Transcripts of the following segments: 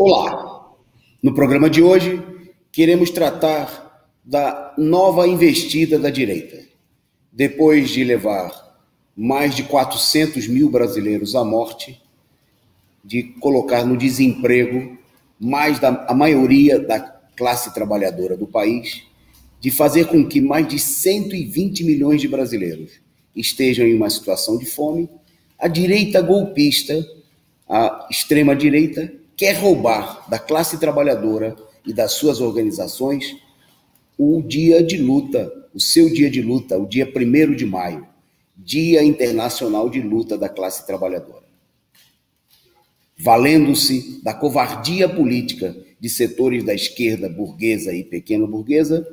Olá! No programa de hoje, queremos tratar da nova investida da direita. Depois de levar mais de 400 mil brasileiros à morte, de colocar no desemprego a maioria da classe trabalhadora do país, de fazer com que mais de 120 milhões de brasileiros estejam em uma situação de fome, a direita golpista, a extrema-direita, quer roubar da classe trabalhadora e das suas organizações o dia de luta, o seu dia de luta, o dia 1º de maio, Dia Internacional de Luta da Classe Trabalhadora. Valendo-se da covardia política de setores da esquerda burguesa e pequeno-burguesa,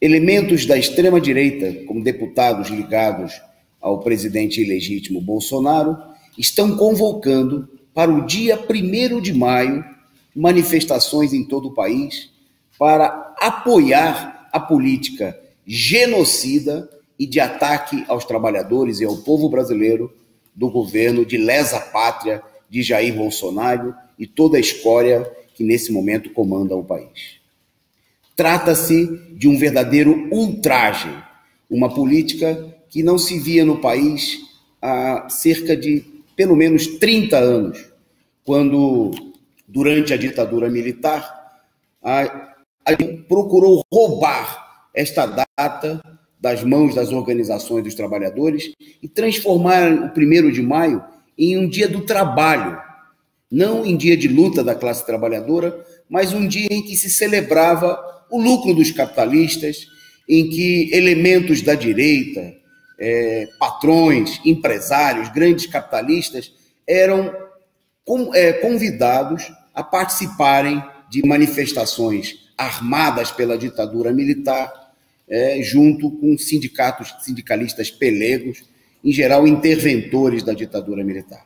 elementos da extrema-direita, como deputados ligados ao presidente ilegítimo Bolsonaro, estão convocando para o dia 1º de maio manifestações em todo o país para apoiar a política genocida e de ataque aos trabalhadores e ao povo brasileiro do governo de lesa-pátria de Jair Bolsonaro e toda a escória que nesse momento comanda o país. Trata-se de um verdadeiro ultraje, uma política que não se via no país há cerca de pelo menos 30 anos, quando, durante a ditadura militar, procurou roubar esta data das mãos das organizações dos trabalhadores e transformar o 1º de maio em um dia do trabalho, não em dia de luta da classe trabalhadora, mas um dia em que se celebrava o lucro dos capitalistas, em que elementos da direita, patrões, empresários, grandes capitalistas eram convidados a participarem de manifestações armadas pela ditadura militar, junto com sindicalistas pelegos, em geral interventores da ditadura militar.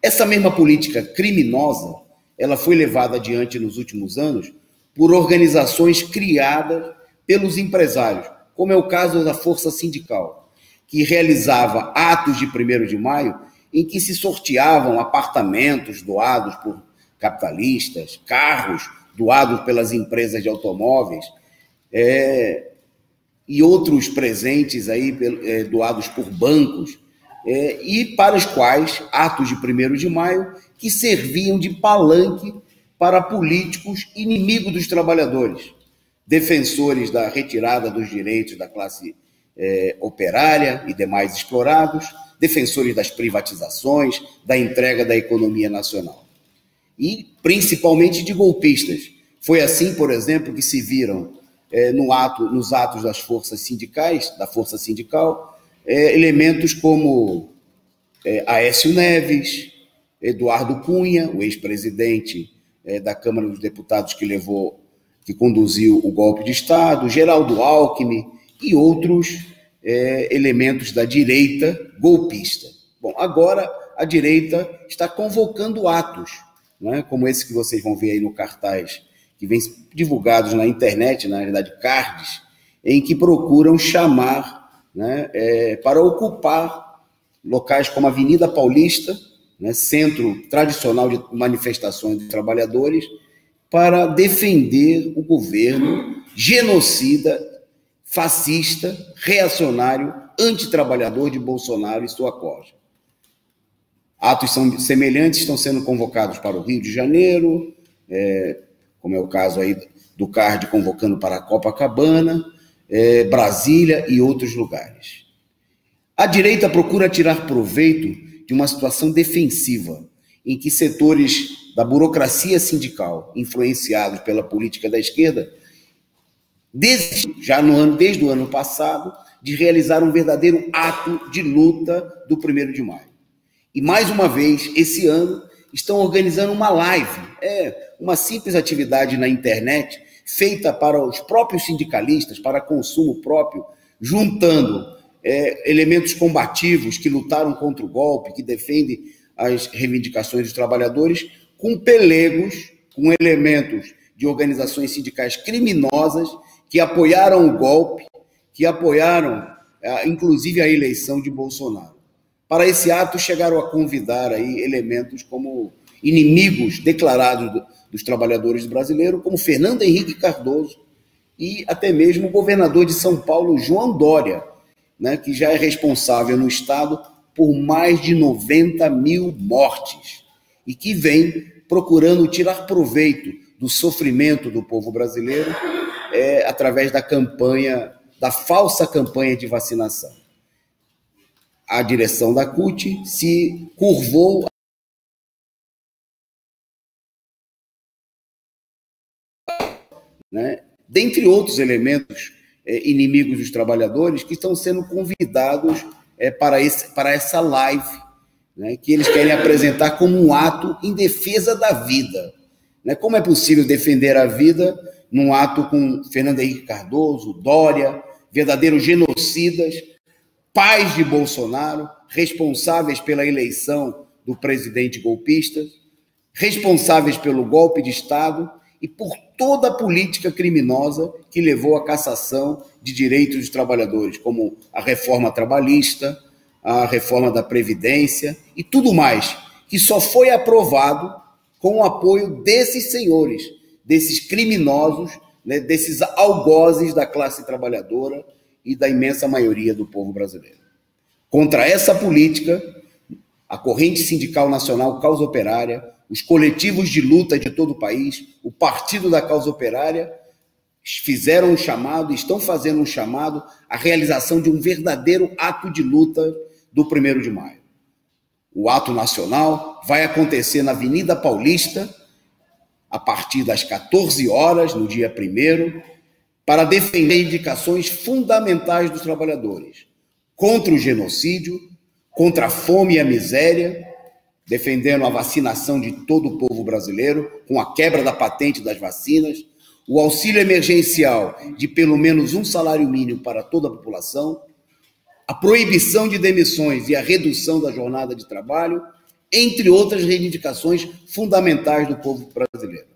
Essa mesma política criminosa, ela foi levada adiante nos últimos anos por organizações criadas pelos empresários, como é o caso da Força Sindical, que realizava atos de 1º de maio em que se sorteavam apartamentos doados por capitalistas, carros doados pelas empresas de automóveis, e outros presentes aí, doados por bancos, e para os quais atos de 1º de maio que serviam de palanque para políticos inimigos dos trabalhadores, defensores da retirada dos direitos da classe operária e demais explorados, defensores das privatizações, da entrega da economia nacional. E principalmente de golpistas. Foi assim, por exemplo, que se viram nos atos das forças sindicais, da Força Sindical, elementos como Aécio Neves, Eduardo Cunha, o ex-presidente da Câmara dos Deputados que conduziu o golpe de Estado, Geraldo Alckmin e outros elementos da direita golpista. Bom, agora a direita está convocando atos, né, como esse que vocês vão ver aí no cartaz, que vem divulgados na internet, na realidade cards, em que procuram chamar, né, para ocupar locais como a Avenida Paulista, né, centro tradicional de manifestações de trabalhadores, para defender o governo genocida, fascista, reacionário, antitrabalhador de Bolsonaro e sua corja. Atos semelhantes estão sendo convocados para o Rio de Janeiro, como é o caso aí do CARD convocando para Copacabana, Brasília e outros lugares. A direita procura tirar proveito de uma situação defensiva, em que setores da burocracia sindical, influenciados pela política da esquerda, desde o ano passado, de realizar um verdadeiro ato de luta do 1º de maio. E, mais uma vez, esse ano, estão organizando uma live, uma simples atividade na internet, feita para os próprios sindicalistas, para consumo próprio, juntando elementos combativos que lutaram contra o golpe, que defendem as reivindicações dos trabalhadores, com pelegos, com elementos de organizações sindicais criminosas que apoiaram o golpe, que apoiaram, inclusive, a eleição de Bolsonaro. Para esse ato, chegaram a convidar aí elementos como inimigos declarados dos trabalhadores brasileiros, como Fernando Henrique Cardoso e até mesmo o governador de São Paulo, João Dória, né, que já é responsável no Estado por mais de 90 mil mortes e que vem procurando tirar proveito do sofrimento do povo brasileiro através da campanha, da falsa campanha de vacinação. A direção da CUT se curvou, né, dentre outros elementos inimigos dos trabalhadores que estão sendo convidados para essa live, né, que eles querem apresentar como um ato em defesa da vida. Né? Como é possível defender a vida num ato com Fernando Henrique Cardoso, Dória, verdadeiros genocidas, pais de Bolsonaro, responsáveis pela eleição do presidente golpista, responsáveis pelo golpe de Estado e por toda a política criminosa que levou à cassação de direitos dos trabalhadores, como a reforma trabalhista, a reforma da Previdência e tudo mais, que só foi aprovado com o apoio desses senhores, desses criminosos, né, desses algozes da classe trabalhadora e da imensa maioria do povo brasileiro. Contra essa política, a Corrente Sindical Nacional Causa Operária, os coletivos de luta de todo o país, o Partido da Causa Operária, fizeram um chamado, estão fazendo um chamado à realização de um verdadeiro ato de luta do 1º de maio. O ato nacional vai acontecer na Avenida Paulista, a partir das 14 horas, no dia 1º, para defender indicações fundamentais dos trabalhadores, contra o genocídio, contra a fome e a miséria, defendendo a vacinação de todo o povo brasileiro, com a quebra da patente das vacinas, o auxílio emergencial de pelo menos um salário mínimo para toda a população, a proibição de demissões e a redução da jornada de trabalho, entre outras reivindicações fundamentais do povo brasileiro.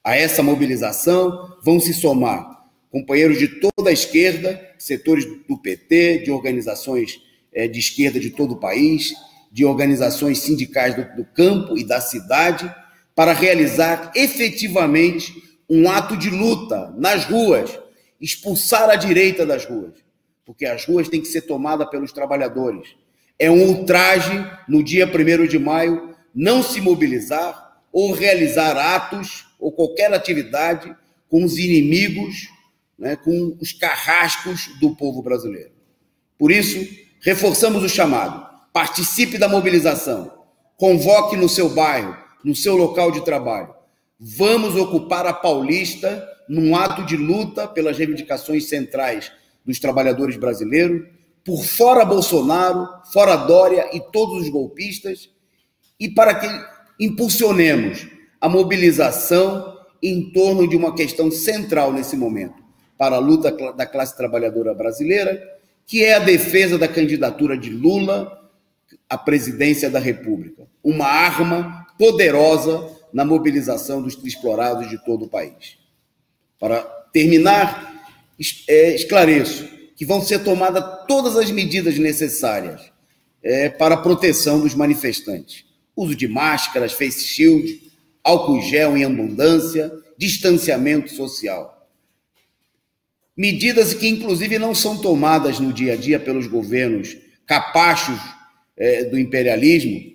A essa mobilização vão se somar companheiros de toda a esquerda, setores do PT, de organizações de esquerda de todo o país, de organizações sindicais do campo e da cidade, para realizar efetivamente um ato de luta nas ruas, expulsar a direita das ruas, porque as ruas têm que ser tomadas pelos trabalhadores. É um ultraje, no dia 1º de maio, não se mobilizar ou realizar atos ou qualquer atividade com os inimigos, né, com os carrascos do povo brasileiro. Por isso, reforçamos o chamado. Participe da mobilização. Convoque no seu bairro, no seu local de trabalho. Vamos ocupar a Paulista num ato de luta pelas reivindicações centrais dos trabalhadores brasileiros, por fora Bolsonaro, fora Dória e todos os golpistas, e para que impulsionemos a mobilização em torno de uma questão central nesse momento, para a luta da classe trabalhadora brasileira, que é a defesa da candidatura de Lula à presidência da República, uma arma poderosa na mobilização dos explorados de todo o país. Para terminar, esclareço que vão ser tomadas todas as medidas necessárias para a proteção dos manifestantes. Uso de máscaras, face shield, álcool gel em abundância, distanciamento social. Medidas que, inclusive, não são tomadas no dia a dia pelos governos capachos do imperialismo,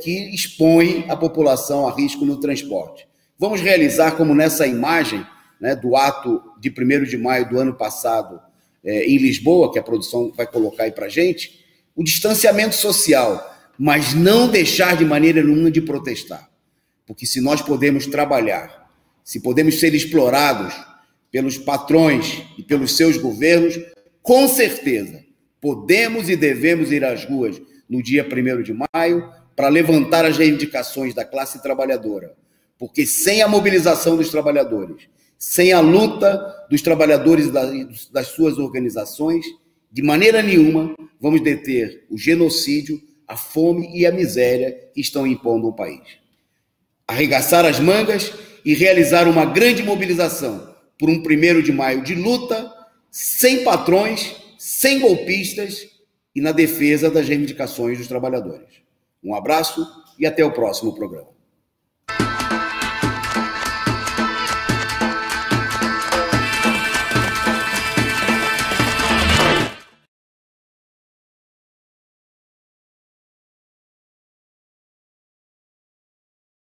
que expõem a população a risco no transporte. Vamos realizar, como nessa imagem, né, do ato de 1º de maio do ano passado, em Lisboa, que a produção vai colocar aí para a gente, o distanciamento social, mas não deixar de maneira nenhuma de protestar. Porque se nós podemos trabalhar, se podemos ser explorados pelos patrões e pelos seus governos, com certeza podemos e devemos ir às ruas no dia 1º de maio para levantar as reivindicações da classe trabalhadora. Porque sem a mobilização dos trabalhadores, sem a luta dos trabalhadores e das suas organizações, de maneira nenhuma vamos deter o genocídio, a fome e a miséria que estão impondo ao país. Arregaçar as mangas e realizar uma grande mobilização por um 1º de maio de luta, sem patrões, sem golpistas e na defesa das reivindicações dos trabalhadores. Um abraço e até o próximo programa.